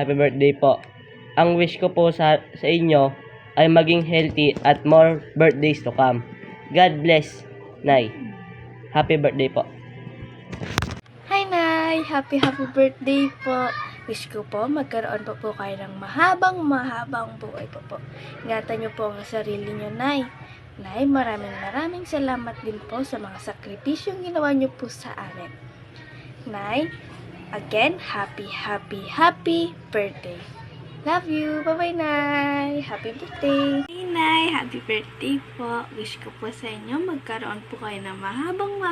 happy birthday po. Ang wish ko po sa inyo ay maging healthy at more birthdays to come. God bless, Nay. Happy birthday po. Hi, Nay! Happy birthday po! Wish ko po magkaroon po kayo ng mahabang buhay po. Ingatan niyo po ang sarili niyo, Nay. Nay, maraming salamat din po sa mga sakripisyong ginawa niyo po sa amin. Nay, again, happy birthday. Love you. Bye-bye, Nay. Happy birthday. Hey, Nay. Happy birthday po. Wish ko po sa inyo magkaroon po kayo ng mahabang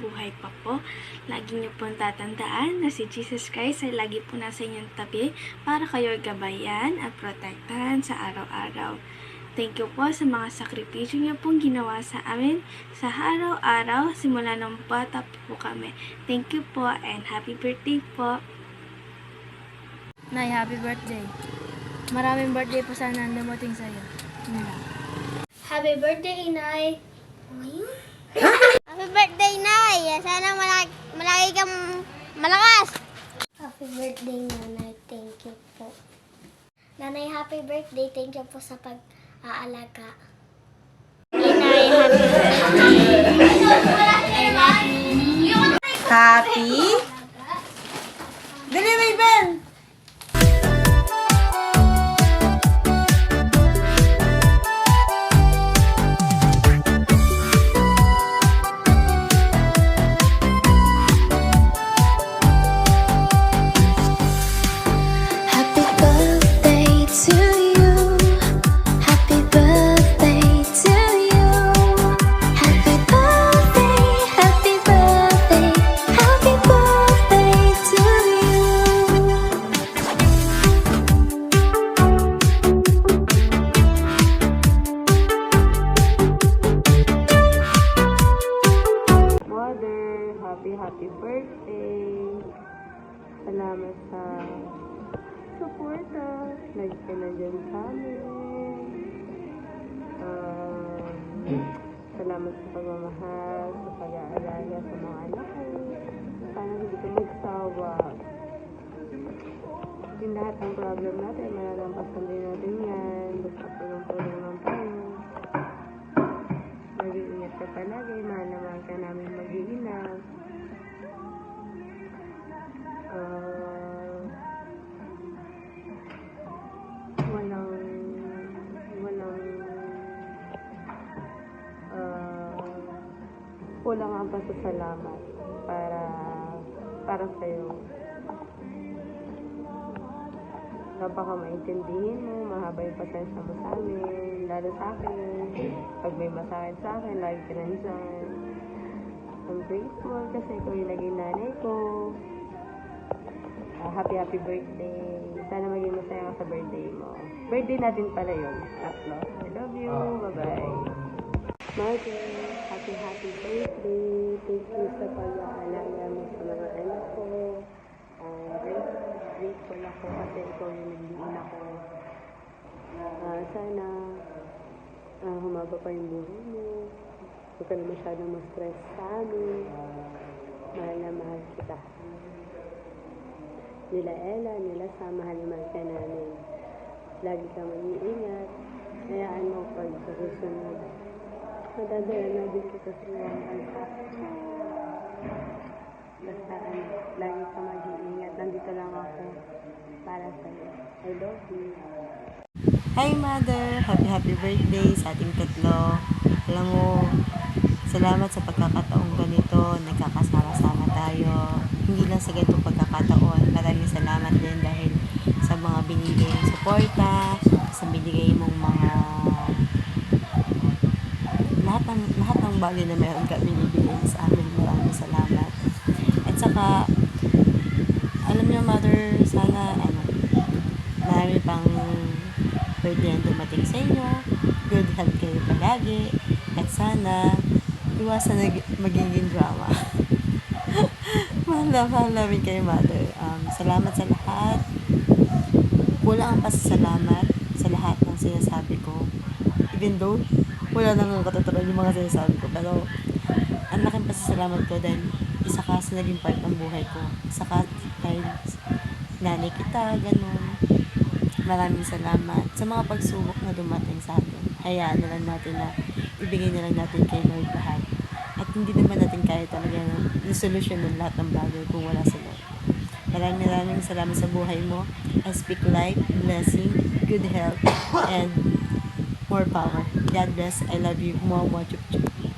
buhay pa po. Lagi niyo pong tatandaan na si Jesus Christ ay lagi po nasa inyong tabi para kayo gabayan at protektahan sa araw-araw. Thank you po sa mga sakripisyo niyo pong ginawa sa amin sa araw-araw simula nung bata po kami. Thank you po and happy birthday po. Nay, happy birthday. Maraming birthday po sana ang dumating sa'yo. Happy birthday, Inay! Happy birthday, Nay! Sana malaki kang malakas! Happy birthday, Nanay. Thank you po. Nanay, happy birthday. Thank you po sa pag-aalaga. Inay, happy birthday. I love you. Happy? Dali, Raven! Happy birthday to you. Happy birthday to you. Happy birthday, happy birthday, happy birthday to you. Mother, happy birthday. Salamat sa suporta. Lagi ka nandyan sa amin. Salamat sa pagmamahal, sa pag-aalaga sa mga anak ko. Sana hindi ka magsawa. Yung lahat ng problem natin, malalampasan din natin yan. Basta tulong-tulong lang tayo. Mag-iingat ka palagi, mahal naman ka namin mag-iingat. Kulang ang pasasalamat para sa'yo. Napaka maintindihin mo, mahaba yung pasensya mo sa amin, lalo sa akin. Pag may masakit sa akin, lagi ka nandyan. I'm grateful kasi ikaw yung naging nanay ko. Happy birthday. Sana maging masaya ka sa birthday mo. Birthday natin pala yun. Tatlo. I love you. Bye-bye. Mother, happy birthday. Thank you sa pag-aalaga mo sa mga anak ko. Grateful ako kasi ikaw yung nagdiin ako. Sana humaba pa yung buhay mo. Huwag ka na masyadong ma-stress sa amin. Mahal na mahal kita. Nila Ella, nila Sam, mahal na mahal ka namin. Lagi ka mag-iingat. Hayaan mo pag sa susunod. Madadala na din kita sa iyong alta. Basta lagi ka mag-iingat. Nandito lang ako para sa'yo. I love you. Hi Mother! Happy birthday sa ating tatlo. Alam mo, salamat sa pagkakataong ganito. Nagkakasama-sama tayo. Hindi lang sa ganitong pagkakataon. Maraming salamat din dahil sa mga binigay mong suporta, sa binigay mong mga lahat ng bagay na meron ka binibigay sa amin. Maraming salamat. At saka, alam niyo Mother, sana marami pang birthday ang dumating sa inyo. Good health kayo palagi. At sana, iwasan na magiging drama. Mahal namin kayo, Mother. Salamat sa lahat. Kulang ang pasasalamat sa lahat ng sinasabi ko. Even though, wala nang kataturan yung mga sinasabi ko. Pero, ang laking pasasalamat ko dahil isa ka sa naging part ng buhay ko. Isa ka dahil nanay kita, ganun. Maraming salamat sa mga pagsubok na dumating sa atin. Hayaan na lang natin na ibigay na lang natin kay Lord lahat. At hindi naman natin kaya talaga yung solusyon ng lahat ng bagay kung wala sa Lord. Maraming salamat sa buhay mo. I speak life, blessing, good health, and more power. God bless. I love you. Mwah, mwah, chup, chup.